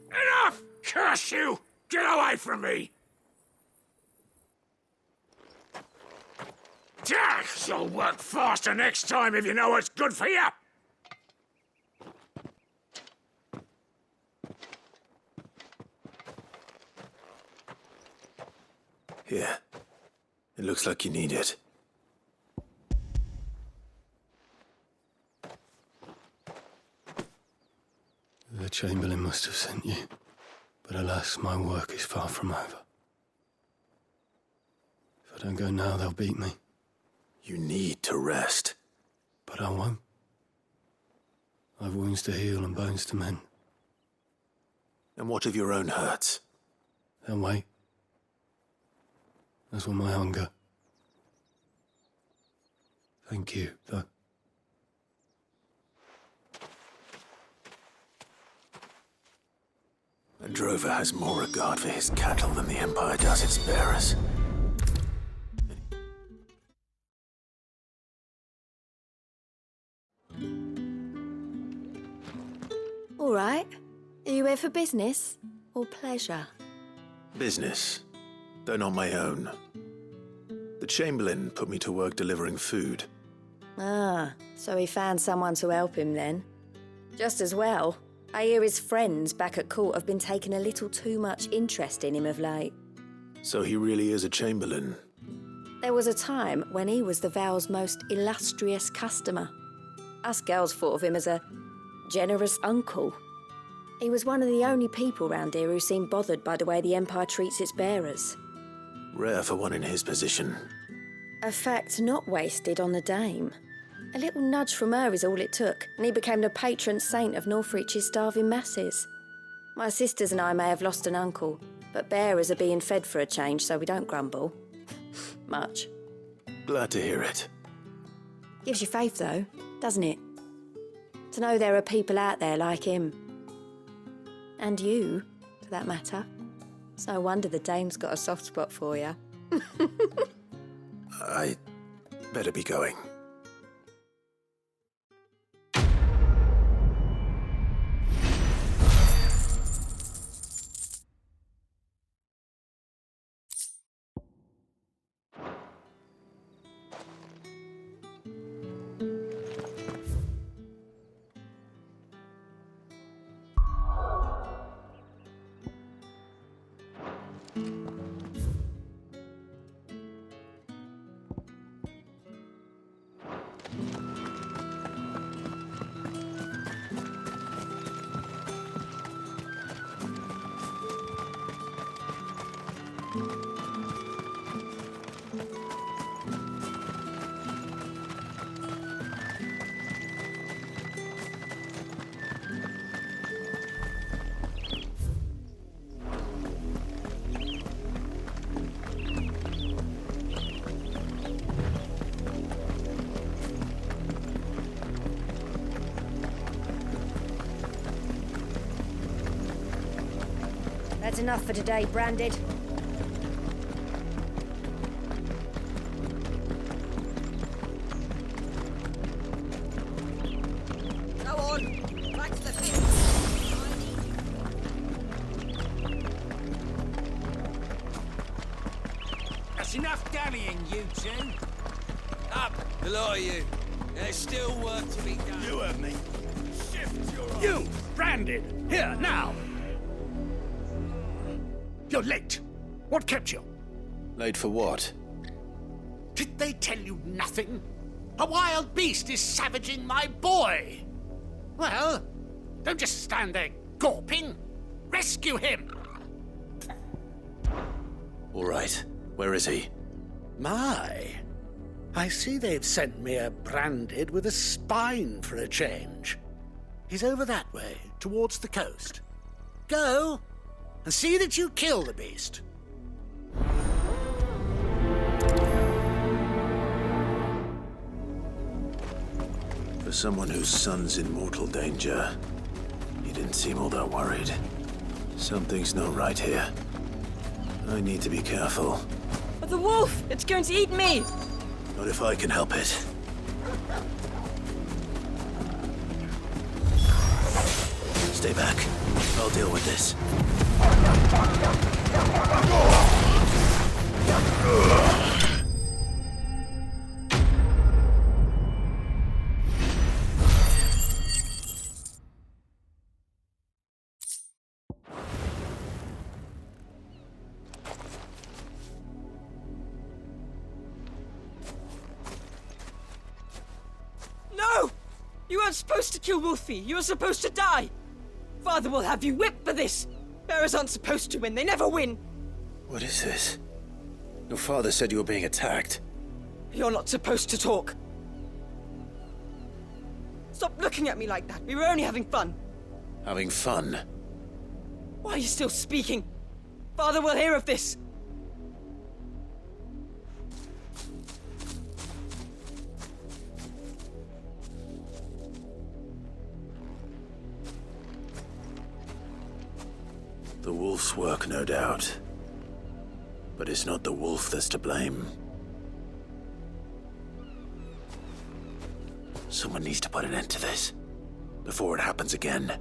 Enough! Curse you! Get away from me! You'll work faster next time if you know what's good for you! Here. It looks like you need it. The Chamberlain must have sent you, but alas, my work is far from over. If I don't go now, they'll beat me. You need to rest. But I won't. I've wounds to heal and bones to mend. And what of your own hurts? They'll wait. As will my hunger. Thank you, though. A drover has more regard for his cattle than the Empire does its bearers. All right. Are you here for business or pleasure? Business, though not my own. The Chamberlain put me to work delivering food. Ah, so he found someone to help him then. Just as well. I hear his friends back at court have been taking a little too much interest in him of late. So he really is a Chamberlain. There was a time when he was the Val's most illustrious customer. Us girls thought of him as a generous uncle. He was one of the only people round here who seemed bothered by the way the Empire treats its bearers. Rare for one in his position. A fact not wasted on the dame. A little nudge from her is all it took, and he became the patron saint of Northreach's starving masses. My sisters and I may have lost an uncle, but bearers are being fed for a change, so we don't grumble. Much. Glad to hear it. Gives you faith, though, doesn't it? To know there are people out there like him. And you, for that matter. It's no wonder the dame's got a soft spot for you. I better be going. That's enough for today, Branded. Go on, back to the pit. That's enough dallying, you two. Up, the lot of you. There's still work to be done. You heard me. Shift your eyes. You, Branded, here, now. You're late. What kept you? Late for what? Did they tell you nothing? A wild beast is savaging my boy. Well, don't just stand there gawping. Rescue him. All right. Where is he? My. I see they've sent me a Branded with a spine for a change. He's over that way, towards the coast. Go, and see that you kill the beast. For someone whose son's in mortal danger, he didn't seem all that worried. Something's not right here. I need to be careful. The wolf! It's going to eat me! Not if I can help it. Stay back. I'll deal with this. No! You weren't supposed to kill Wolfie. You were supposed to die. Father will have you whipped for this. Bearers aren't supposed to win. They never win. What is this? Your father said you were being attacked. You're not supposed to talk. Stop looking at me like that. We were only having fun. Having fun? Why are you still speaking? Father will hear of this. The wolf's work, no doubt. But it's not the wolf that's to blame. Someone needs to put an end to this, before it happens again.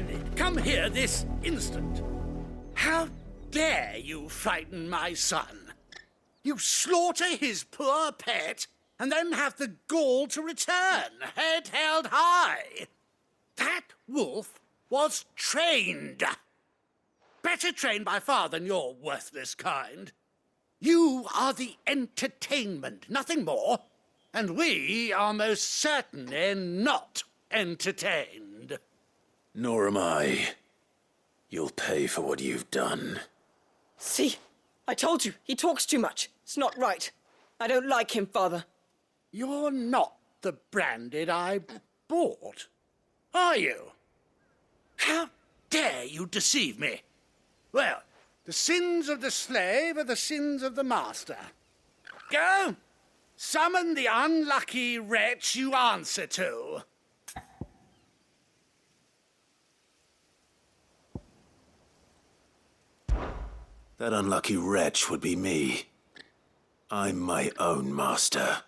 Branded, come here this instant. How dare you frighten my son? You slaughter his poor pet and then have the gall to return, head held high. That wolf was trained. Better trained by far than your worthless kind. You are the entertainment, nothing more. And we are most certainly not entertained. Nor am I. You'll pay for what you've done. See? I told you, he talks too much. It's not right. I don't like him, Father. You're not the Branded I bought, are you? How dare you deceive me? Well, the sins of the slave are the sins of the master. Go! Summon the unlucky wretch you answer to. That unlucky wretch would be me. I'm my own master.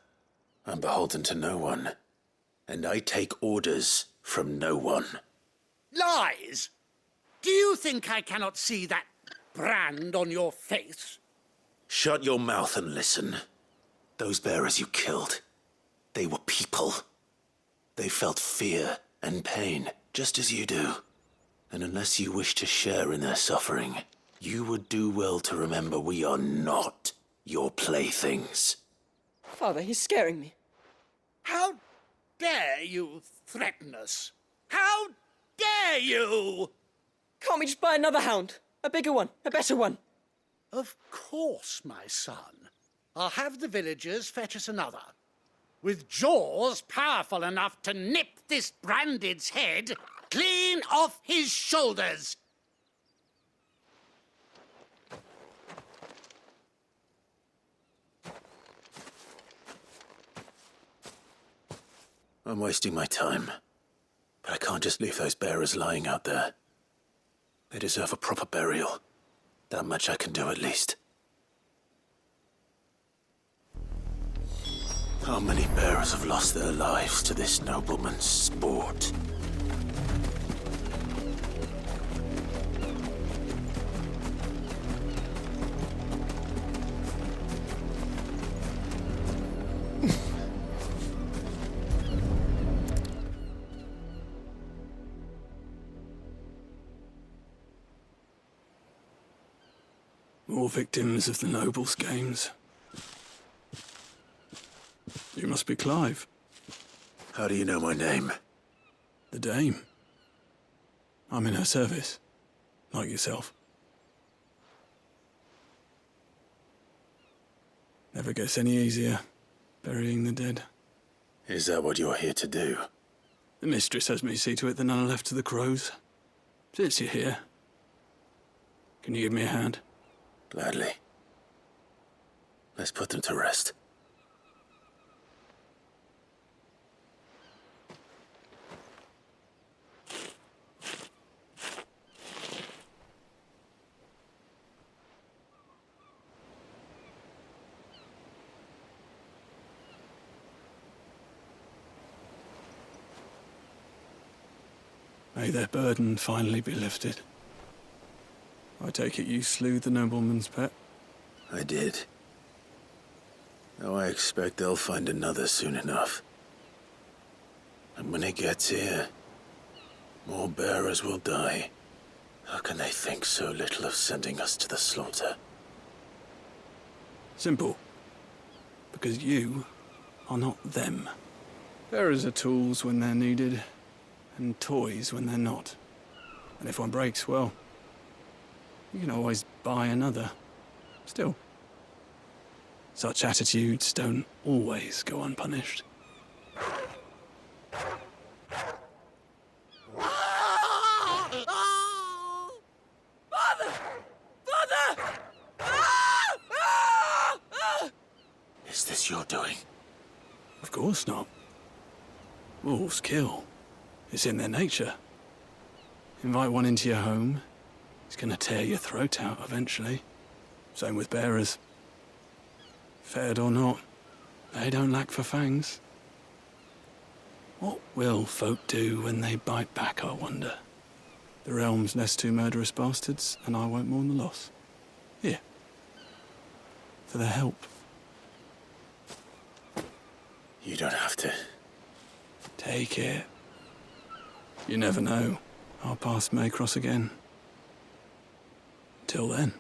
I'm beholden to no one. And I take orders from no one. Lies! Do you think I cannot see that brand on your face? Shut your mouth and listen. Those bearers you killed, they were people. They felt fear and pain, just as you do. And unless you wish to share in their suffering, you would do well to remember we are not your playthings. Father, he's scaring me. How dare you threaten us? How dare you? Can't we just buy another hound? A bigger one, a better one. Of course, my son. I'll have the villagers fetch us another. With jaws powerful enough to nip this Branded's head clean off his shoulders. I'm wasting my time. But I can't just leave those bearers lying out there. They deserve a proper burial. That much I can do at least. How many bearers have lost their lives to this nobleman's sport? More victims of the nobles' games. You must be Clive. How do you know my name? The Dame. I'm in her service, like yourself. Never gets any easier, burying the dead. Is that what you're here to do? The mistress has me see to it that none are left to the crows. Since you're here, can you give me a hand? Gladly. Let's put them to rest. May their burden finally be lifted. I take it you slew the nobleman's pet? I did. Now I expect they'll find another soon enough. And when it gets here, more bearers will die. How can they think so little of sending us to the slaughter? Simple. Because you are not them. Bearers are tools when they're needed, and toys when they're not. And if one breaks, well, you can always buy another. Still, such attitudes don't always go unpunished. Father! Father! Is this your doing? Of course not. Wolves kill. It's in their nature. Invite one into your home, he's gonna tear your throat out eventually. Same with bearers. Fed or not, they don't lack for fangs. What will folk do when they bite back, I wonder? The realm's less two murderous bastards, and I won't mourn the loss. Here. For their help. You don't have to. Take it. You never know. Our paths may cross again. Till then.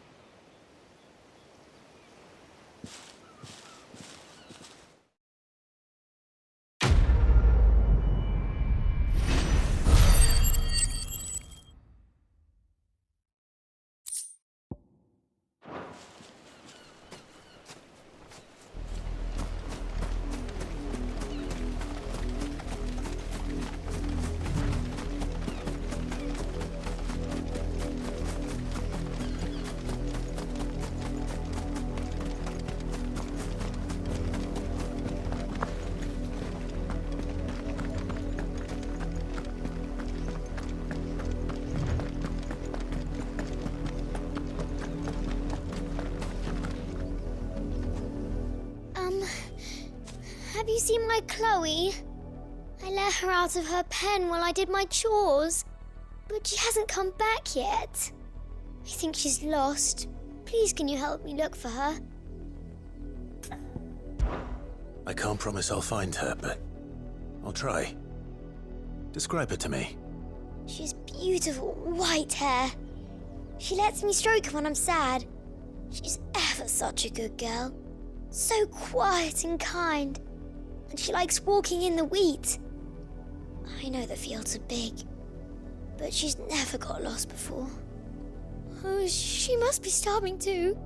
Have you seen my Chloe? I let her out of her pen while I did my chores, but she hasn't come back yet. I think she's lost. Please, can you help me look for her? I can't promise I'll find her, but I'll try. Describe her to me. She's beautiful white hair. She lets me stroke her when I'm sad. She's ever such a good girl. So quiet and kind. And she likes walking in the wheat. I know the fields are big, but she's never got lost before. Oh, she must be starving too.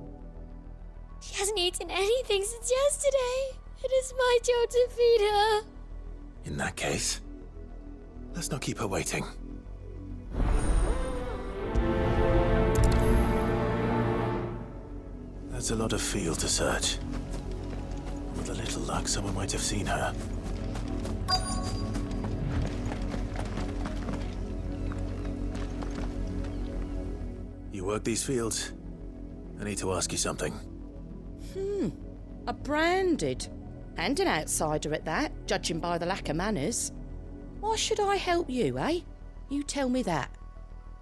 She hasn't eaten anything since yesterday. It is my job to feed her. In that case, let's not keep her waiting. That's a lot of field to search. With a little luck, someone might have seen her. You work these fields? I need to ask you something. A branded. And an outsider at that, judging by the lack of manners. Why should I help you, eh? You tell me that.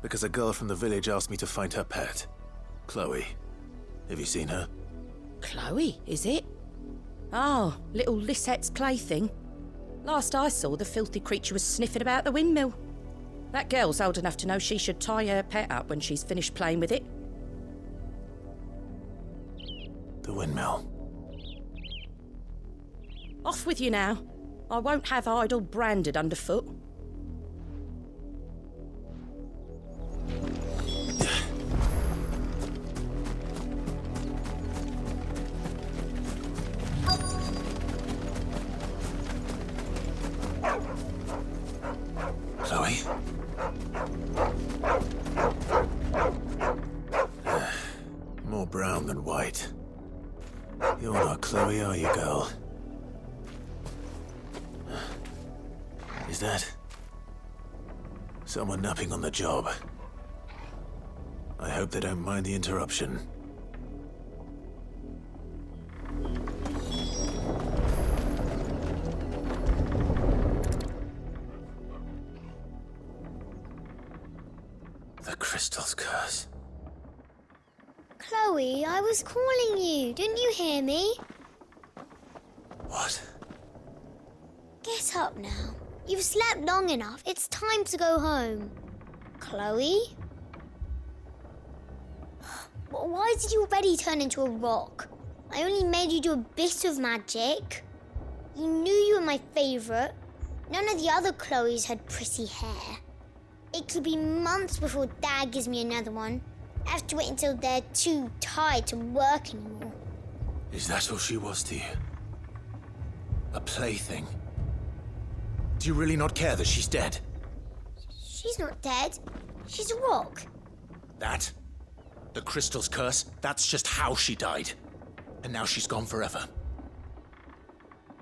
Because a girl from the village asked me to find her pet, Chloe. Have you seen her? Chloe, is it? Oh, little Lisette's plaything. Last I saw, the filthy creature was sniffing about the windmill. That girl's old enough to know she should tie her pet up when she's finished playing with it. The windmill. Off with you now. I won't have idle branded underfoot. Chloe? More brown than white. You're not Chloe, are you, girl? Is that someone napping on the job? I hope they don't mind the interruption. The crystal's curse. Chloe, I was calling you. Didn't you hear me? What? Get up now. You've slept long enough. It's time to go home. Chloe? Why did you already turn into a rock? I only made you do a bit of magic. You knew you were my favourite. None of the other Chloes had pretty hair. It could be months before Dad gives me another one. I have to wait until they're too tired to work anymore. Is that all she was to you? A plaything? Do you really not care that she's dead? She's not dead. She's a rock. That? The crystal's curse? That's just how she died. And now she's gone forever.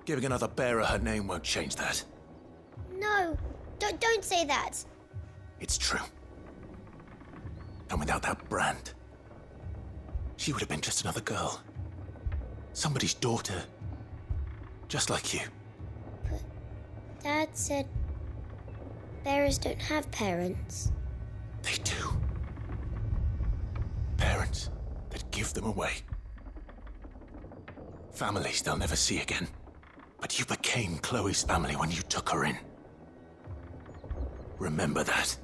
Giving another bearer her name won't change that. No, don't say that. It's true. And without that brand, she would have been just another girl. Somebody's daughter. Just like you. Dad said bearers don't have parents. They do. Parents that give them away. Families they'll never see again. But you became Chloe's family when you took her in. Remember that.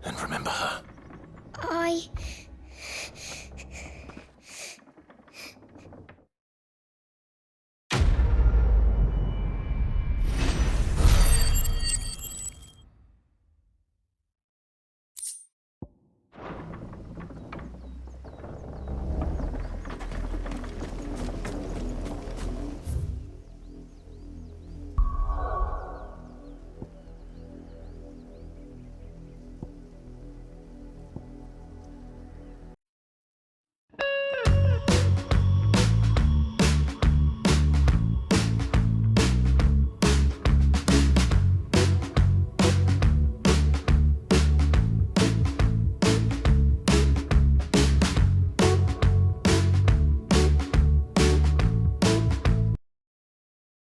And remember her.